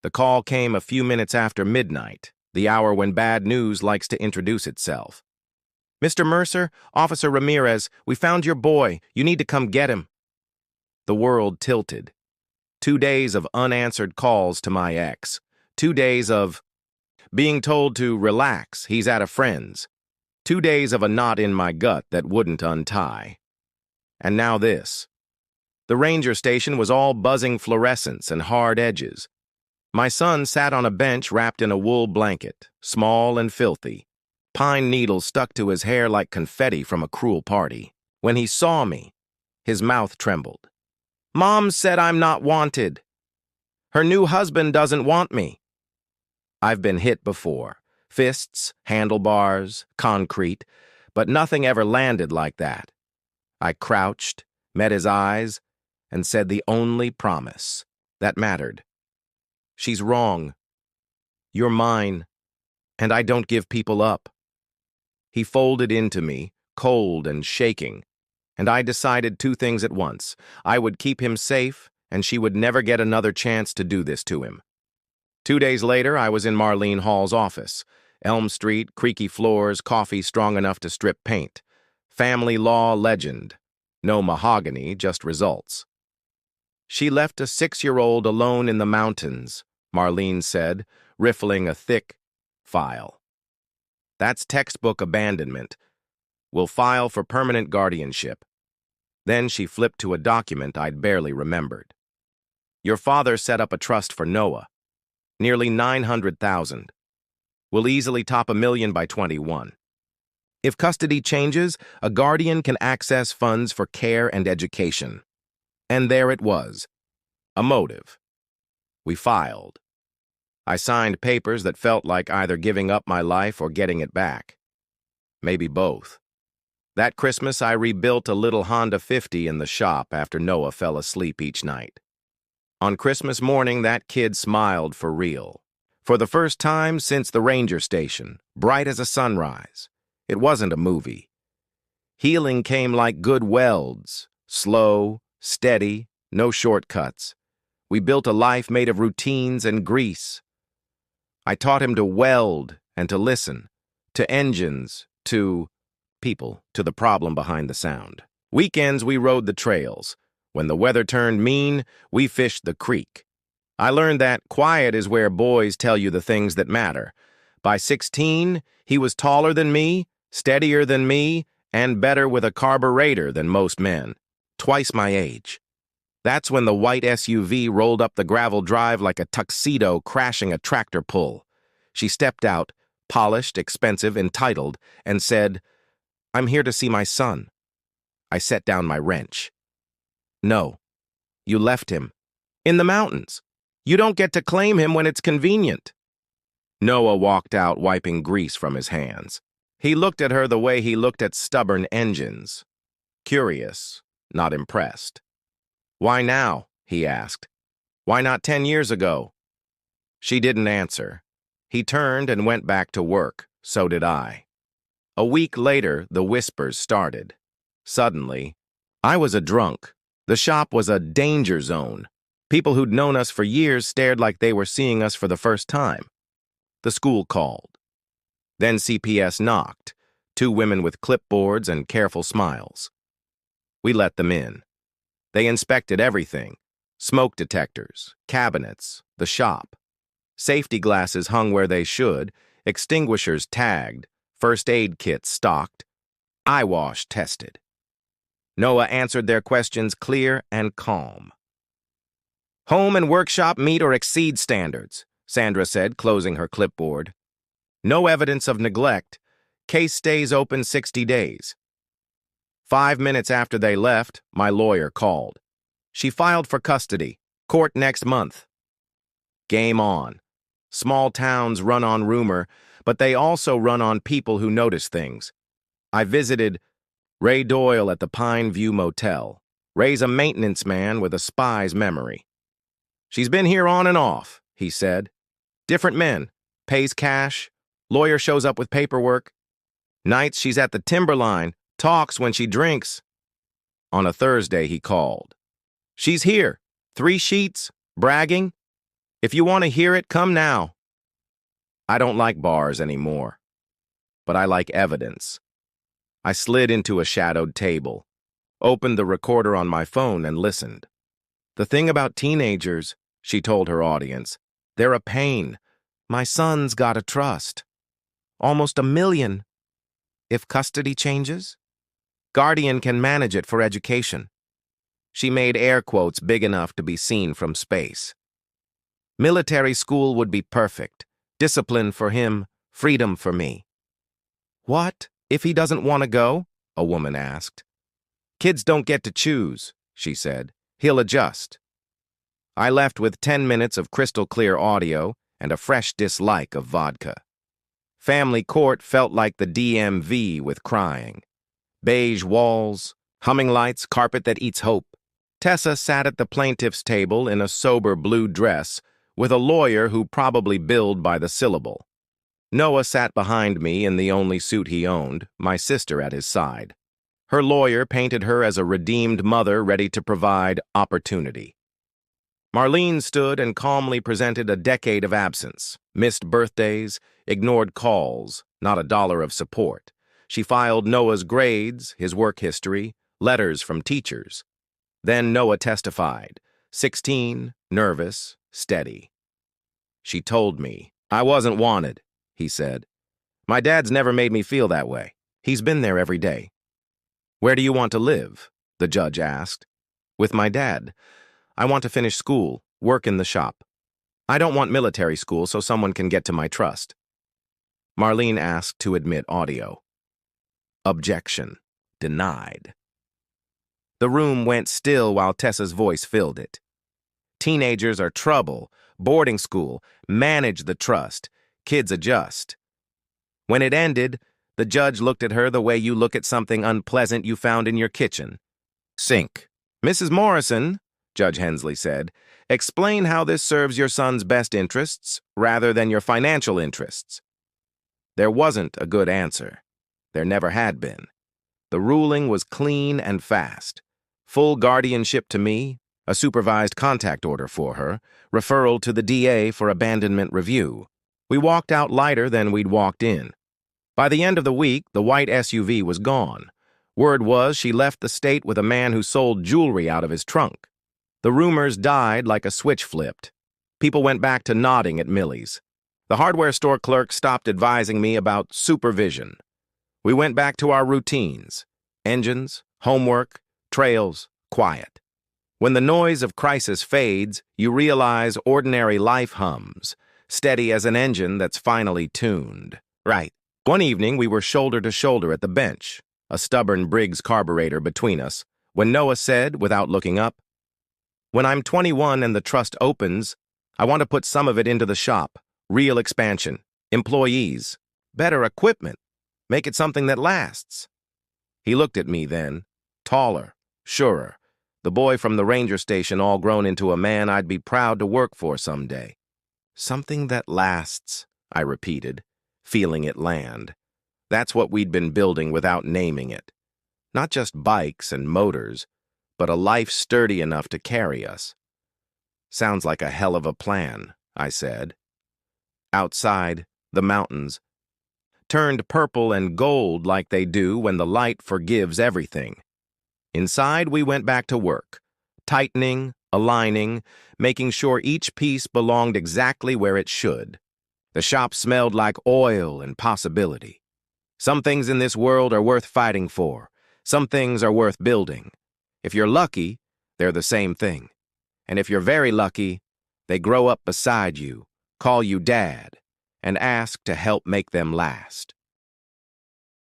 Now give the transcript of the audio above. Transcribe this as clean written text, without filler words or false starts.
The call came a few minutes after midnight, the hour when bad news likes to introduce itself. "Mr. Mercer, Officer Ramirez, we found your boy. You need to come get him." The world tilted. 2 days of unanswered calls to my ex. 2 days of being told to relax, he's at a friend's. 2 days of a knot in my gut that wouldn't untie. And now this. The ranger station was all buzzing fluorescence and hard edges. My son sat on a bench wrapped in a wool blanket, small and filthy. Pine needles stuck to his hair like confetti from a cruel party. When he saw me, his mouth trembled. "Mom said I'm not wanted. Her new husband doesn't want me." I've been hit before. Fists, handlebars, concrete, but nothing ever landed like that. I crouched, met his eyes, and said the only promise that mattered. "She's wrong. You're mine, and I don't give people up." He folded into me, cold and shaking, and I decided 2 things at once. I would keep him safe, and she would never get another chance to do this to him. 2 days later, I was in Marlene Hall's office. Elm Street, creaky floors, coffee strong enough to strip paint. Family law legend. No mahogany, just results. "She left a 6-year-old alone in the mountains," Marlene said, riffling a thick file. "That's textbook abandonment. We'll file for permanent guardianship." Then she flipped to a document I'd barely remembered. "Your father set up a trust for Noah. Nearly 900,000. We'll easily top 1 million by 21. If custody changes, a guardian can access funds for care and education." And there it was. A motive. We filed. I signed papers that felt like either giving up my life or getting it back. Maybe both. That Christmas, I rebuilt a little Honda 50 in the shop after Noah fell asleep each night. On Christmas morning, that kid smiled for real. For the first time since the ranger station, bright as a sunrise. It wasn't a movie. Healing came like good welds, slow, steady, no shortcuts. We built a life made of routines and grease. I taught him to weld and to listen, to engines, to people, to the problem behind the sound. Weekends, we rode the trails. When the weather turned mean, we fished the creek. I learned that quiet is where boys tell you the things that matter. By 16, he was taller than me, steadier than me, and better with a carburetor than most men. Twice my age. That's when the white SUV rolled up the gravel drive like a tuxedo crashing a tractor pull. She stepped out, polished, expensive, entitled, and said, "I'm here to see my son." I set down my wrench. "No, you left him. In the mountains. You don't get to claim him when it's convenient." Noah walked out, wiping grease from his hands. He looked at her the way he looked at stubborn engines. Curious, not impressed. "Why now?" he asked. "Why not 10 years ago?" She didn't answer. He turned and went back to work. So did I. A week later, the whispers started. Suddenly, I was a drunk. The shop was a danger zone. People who'd known us for years stared like they were seeing us for the first time. The school called. Then CPS knocked, 2 women with clipboards and careful smiles. We let them in. They inspected everything: smoke detectors, cabinets, the shop. Safety glasses hung where they should, extinguishers tagged, first aid kits stocked, eye wash tested. Noah answered their questions clear and calm. "Home and workshop meet or exceed standards," Sandra said, closing her clipboard. "No evidence of neglect. Case stays open 60 days. 5 minutes after they left, my lawyer called. She filed for custody. Court next month. Game on. Small towns run on rumor, but they also run on people who notice things. I visited Ray Doyle at the Pine View Motel. Ray's a maintenance man with a spy's memory. "She's been here on and off," he said. "Different men. Pays cash. Lawyer shows up with paperwork. Nights she's at the Timberline. Talks when she drinks." On a Thursday, he called. "She's here. 3 sheets. Bragging." If you want to hear it, come now. I don't like bars anymore, but I like evidence. I slid into a shadowed table, opened the recorder on my phone, and listened. The thing about teenagers, she told her audience, they're a pain. My son's got a trust. Almost 1 million. If custody changes, guardian can manage it for education. She made air quotes big enough to be seen from space. Military school would be perfect. Discipline for him, freedom for me. What if he doesn't want to go? A woman asked. Kids don't get to choose, she said. He'll adjust. I left with 10 minutes of crystal clear audio and a fresh dislike of vodka. Family court felt like the DMV with crying. Beige walls, humming lights, carpet that eats hope. Tessa sat at the plaintiff's table in a sober blue dress with a lawyer who probably billed by the syllable. Noah sat behind me in the only suit he owned, my sister at his side. Her lawyer painted her as a redeemed mother ready to provide opportunity. Marlene stood and calmly presented a decade of absence, missed birthdays, ignored calls, not $1 of support. She filed Noah's grades, his work history, letters from teachers. Then Noah testified, 16, nervous, steady. She told me, I wasn't wanted, he said. My dad's never made me feel that way. He's been there every day. Where do you want to live? The judge asked. With my dad. I want to finish school, work in the shop. I don't want military school so someone can get to my trust. Marlene asked to admit audio. Objection. Denied. The room went still while Tessa's voice filled it. Teenagers are trouble. Boarding school. Manage the trust. Kids adjust. When it ended, the judge looked at her the way you look at something unpleasant you found in your kitchen. Sink. Mrs. Morrison, Judge Hensley said, explain how this serves your son's best interests rather than your financial interests. There wasn't a good answer. There never had been. The ruling was clean and fast. Full guardianship to me, a supervised contact order for her, referral to the DA for abandonment review. We walked out lighter than we'd walked in. By the end of the week, the white SUV was gone. Word was she left the state with a man who sold jewelry out of his trunk. The rumors died like a switch flipped. People went back to nodding at Millie's. The hardware store clerk stopped advising me about supervision. We went back to our routines. Engines, homework, trails, quiet. When the noise of crisis fades, you realize ordinary life hums, steady as an engine that's finally tuned. Right. One evening, we were shoulder to shoulder at the bench, a stubborn Briggs carburetor between us, when Noah said, without looking up, when I'm 21 and the trust opens, I want to put some of it into the shop, real expansion, employees, better equipment, make it something that lasts. He looked at me then, taller, surer, the boy from the ranger station all grown into a man I'd be proud to work for someday. Something that lasts, I repeated, feeling it land. That's what we'd been building without naming it. Not just bikes and motors, but a life sturdy enough to carry us. Sounds like a hell of a plan, I said. Outside, the mountains turned purple and gold like they do when the light forgives everything. Inside, we went back to work, tightening, aligning, making sure each piece belonged exactly where it should. The shop smelled like oil and possibility. Some things in this world are worth fighting for. Some things are worth building. If you're lucky, they're the same thing. And if you're very lucky, they grow up beside you, call you dad, and ask to help make them last.